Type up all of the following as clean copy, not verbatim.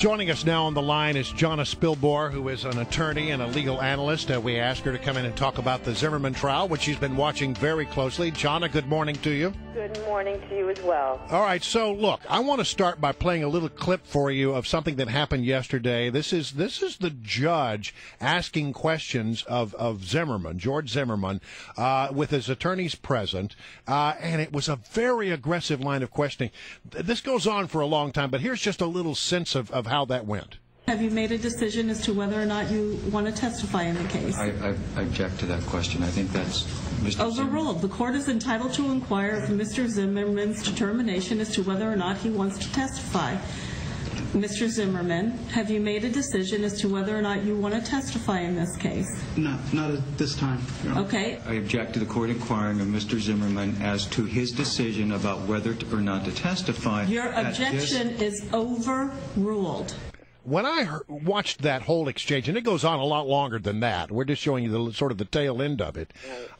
Joining us now on the line is Jonna Spilbor, who is an attorney and a legal analyst. We asked her to come in and talk about the Zimmerman trial, which she's been watching very closely. Jonna, good morning to you. Good morning to you as well. All right, so look, I want to start by playing a little clip for you of something that happened yesterday. This is the judge asking questions of Zimmerman, George Zimmerman, with his attorneys present, and it was a very aggressive line of questioning. This goes on for a long time, but here's just a little sense of how that went. Have you made a decision as to whether or not you want to testify in the case? I object to that question. I think that's Mr. Overruled. The court is entitled to inquire of Mr. Zimmerman's determination as to whether or not he wants to testify. Mr. Zimmerman, have you made a decision as to whether or not you want to testify in this case? No, not at this time. No. Okay. I object to the court inquiring of Mr. Zimmerman as to his decision about whether or not to testify. Your objection is overruled. When I watched that whole exchange, and it goes on a lot longer than that, we're just showing you the sort of the tail end of it.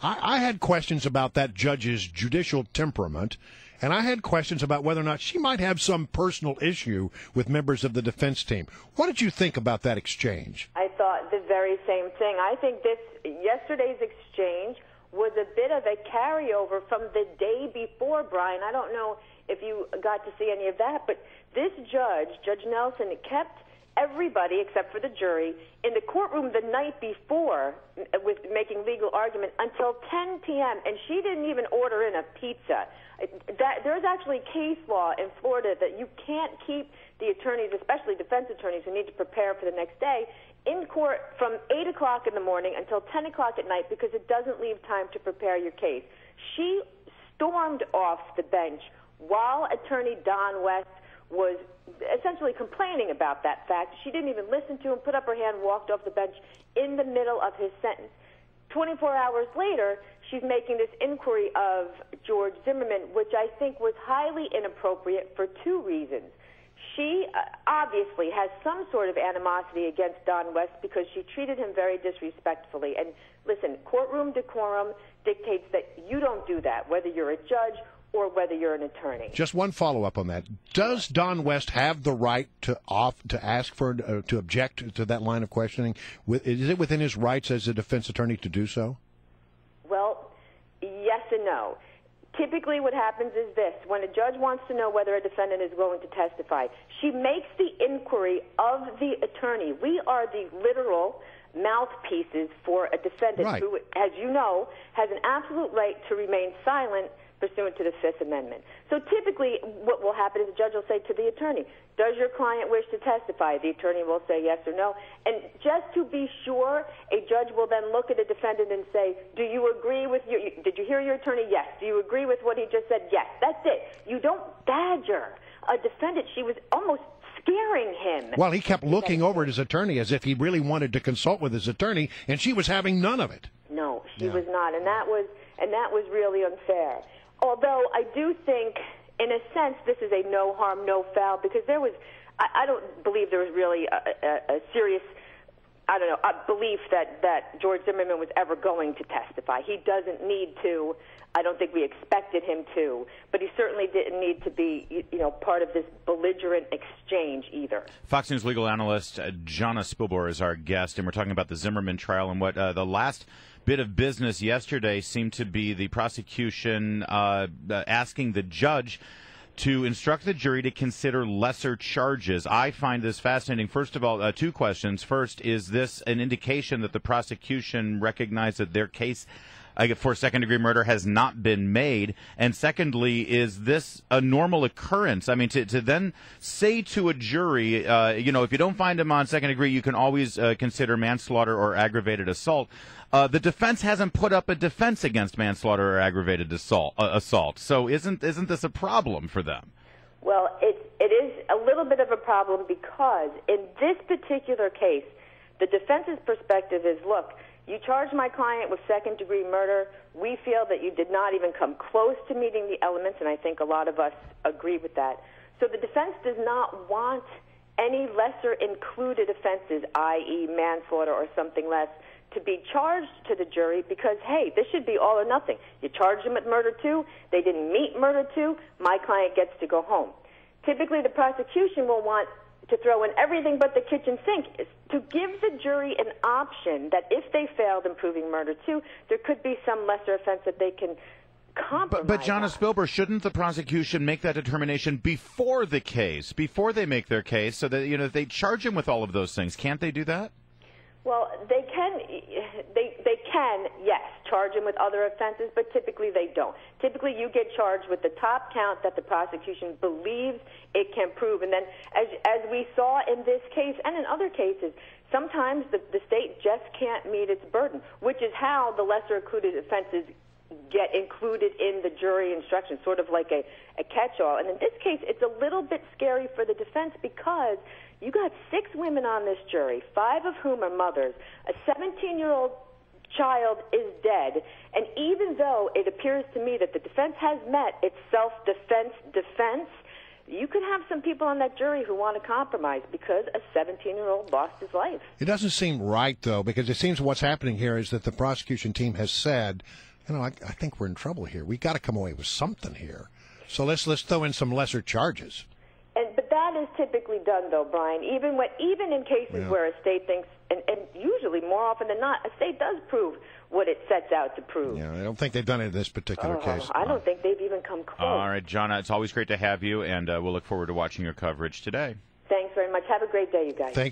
I had questions about that judge's judicial temperament, and I had questions about whether or not she might have some personal issue with members of the defense team. What did you think about that exchange? I thought the very same thing. I think yesterday's exchange was a bit of a carryover from the day before, Brian. I don't know if you got to see any of that, but this judge, Judge Nelson, kept everybody except for the jury in the courtroom the night before with making legal argument until 10 p.m., and she didn't even order in a pizza. There's actually case law in Florida that you can't keep the attorneys, especially defense attorneys who need to prepare for the next day, in court from 8 o'clock in the morning until 10 o'clock at night because it doesn't leave time to prepare your case. She stormed off the bench while Attorney Don West was essentially complaining about that fact. She didn't even listen to him, put up her hand, walked off the bench in the middle of his sentence. 24 hours later, she's making this inquiry of George Zimmerman, which I think was highly inappropriate for two reasons. She obviously has some sort of animosity against Don West because she treated him very disrespectfully. And listen, courtroom decorum dictates that you don't do that, whether you're a judge or whether you're an attorney. Just one follow-up on that. Does Don West have the right to ask for to object to that line of questioning? Is it within his rights as a defense attorney to do so? Well, yes and no. Typically what happens is this. When a judge wants to know whether a defendant is going to testify, she makes the inquiry of the attorney. We are the literal mouthpieces for a defendant who, as you know, has an absolute right to remain silent pursuant to the Fifth Amendment. So typically what will happen is the judge will say to the attorney, does your client wish to testify? The attorney will say yes or no. And just to be sure, a judge will then look at a defendant and say, do you agree with did you hear your attorney? Yes. Do you agree with what he just said? Yes. That's it. You don't badger a defendant. She was almost scaring him. Well, he kept looking over at his attorney as if he really wanted to consult with his attorney, and she was having none of it. No, she was not, and that was really unfair. Although I do think, in a sense, this is a no harm, no foul, because I don't believe there was really a serious, a belief that George Zimmerman was ever going to testify. He doesn't need to. I don't think we expected him to, but he certainly didn't need to be, part of this belligerent exchange either. Fox News legal analyst Jonna Spilbor is our guest, and we're talking about the Zimmerman trial and what the last bit of business yesterday seemed to be the prosecution asking the judge to instruct the jury to consider lesser charges. I find this fascinating. First of all, two questions. First, is this an indication that the prosecution recognized that their case for second-degree murder has not been made? And secondly, is this a normal occurrence? I mean, to then say to a jury, if you don't find him on second degree, you can always consider manslaughter or aggravated assault. The defense hasn't put up a defense against manslaughter or aggravated assault. So isn't this a problem for them? Well, it is a little bit of a problem because in this particular case, the defense's perspective is, look, you charged my client with second-degree murder. We feel that you did not even come close to meeting the elements, and I think a lot of us agree with that. So the defense does not want any lesser included offenses, i.e. manslaughter or something less, to be charged to the jury because, hey, this should be all or nothing. You charged them with murder 2. They didn't meet murder 2. My client gets to go home. Typically, the prosecution will want to throw in everything but the kitchen sink, is to give the jury an option that if they failed in proving murder too, there could be some lesser offense that they can compromise. But Jonna Spilbor, shouldn't the prosecution make that determination before the case, before they make their case, so that, you know, they charge him with all of those things? Can't they do that? Well, they can, yes, charge him with other offenses, but typically they don't. Typically you get charged with the top count that the prosecution believes it can prove. And then as we saw in this case and in other cases, sometimes the state just can't meet its burden, which is how the lesser included offenses get included in the jury instruction, sort of like a catch-all. And in this case, it's a little bit scary for the defense because you got 6 women on this jury, 5 of whom are mothers. A 17-year-old child is dead, and even though it appears to me that the defense has met its self-defense, you could have some people on that jury who want to compromise because a 17-year-old lost his life. It doesn't seem right, though, because it seems what's happening here is that the prosecution team has said, you know, I think we're in trouble here. We've got to come away with something here. So let's throw in some lesser charges. But that is typically done, though, Brian. Even in cases where a state thinks, and usually more often than not, a state does prove what it sets out to prove. Yeah, I don't think they've done it in this particular case. I don't think they've even come close. All right, Jonna, it's always great to have you, and we'll look forward to watching your coverage today. Thanks very much. Have a great day, you guys. Thanks.